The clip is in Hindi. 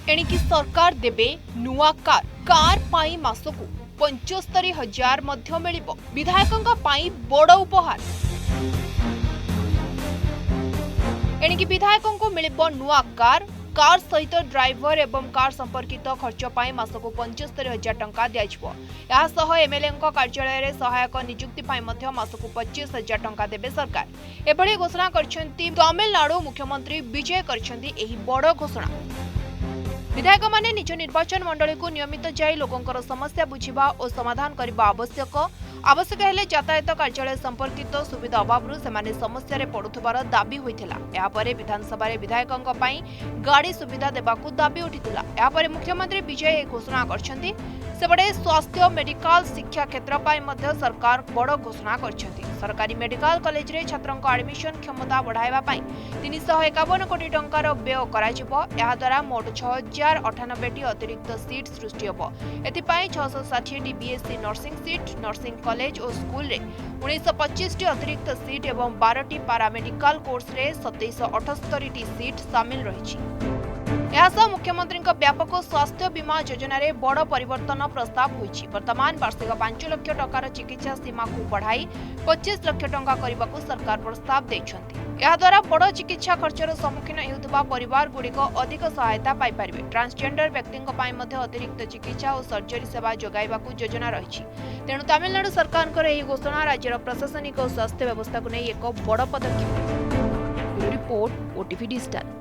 एणिकी सरकार देबे नुआ कार पाई मासकु 75,000 मध्य मिलिबो। विधायकंका पाई बड़ उपहार। एणिकी विधायकंकु मिलिबो नुआ कार सहित ड्राइवर एवं कार संपर्कित खर्च पाई मासकु 75,000 टंका दियाजिबो। या सह एमएलए कार्यालय रे सहायक नियुक्ति पाई मध्य मासकु 25,000 टंका देबे सरकार। एभली घोषणा करछन्ती तमिलनाडु मुख्यमंत्री विजय करछन्ती एही बड़ घोषणा। विधायक माने निज निर्वाचन मंडली को नियमित जाई लोकंकर समस्या बुझिबा और समाधान करबा आवश्यक हेले यातायात कार्यालय संपर्कित सुविधा अभाव सेमाने समस्या रे पड़ुथबार दाबी होइथिला। या परे विधानसभा रे विधायकंक पई गाड़ी सुविधा देबाकू दाबी उठिथिला। या परे मुख्यमंत्री विजय घोषणा करछन्ती। सेबडे स्वास्थ्य मेडिकल शिक्षा क्षेत्र पाई मध्य सरकार बड़ घोषणा करछन्ती। सरकारी मेडिकल कॉलेज रे छात्रंक एडमिशन क्षमता बढ़ाइबा पाई 351 कोटी टंकार व्यय कराजिबो। या द्वारा मोट 6098 टी अतिरिक्त सीट सृष्टि होबो। एथिपाई 660 T BSc nursing seat, nursing college और स्कूल रे 1925 टी अतिरिक्त सीट एवं 12 टी पैरामेडिकल कोर्स रे 2778 टी सीट शामिल रहिछि। यासह मुख्यमंत्री व्यापक स्वास्थ्य बीमा योजना रे बड़ परिवर्तन प्रस्ताव होइछि। वर्तमान वार्षिक 5 लाख टंकार चिकित्सा सीमा को बढ़ाई 25 लाख टंका करबाकू सरकार प्रस्ताव दैछन्ति। या द्वारा बड़ चिकित्सा खर्चर सम्मुखीन हेउथबा परिवार गुड़िक अधिक सहायता पाई परिबे। ट्रांसजेंडर व्यक्तिंक पाई मध्ये अतिरिक्त चिकित्सा और सर्जरी सेवा जोगाइबाकू योजना रहिछि। तेणु तमिलनाडु सरकारकर एही घोषणा राज्यर प्रशासनिक और स्वास्थ्य व्यवस्था को नै एक बड़ पदक्षेप। Report OTV digital.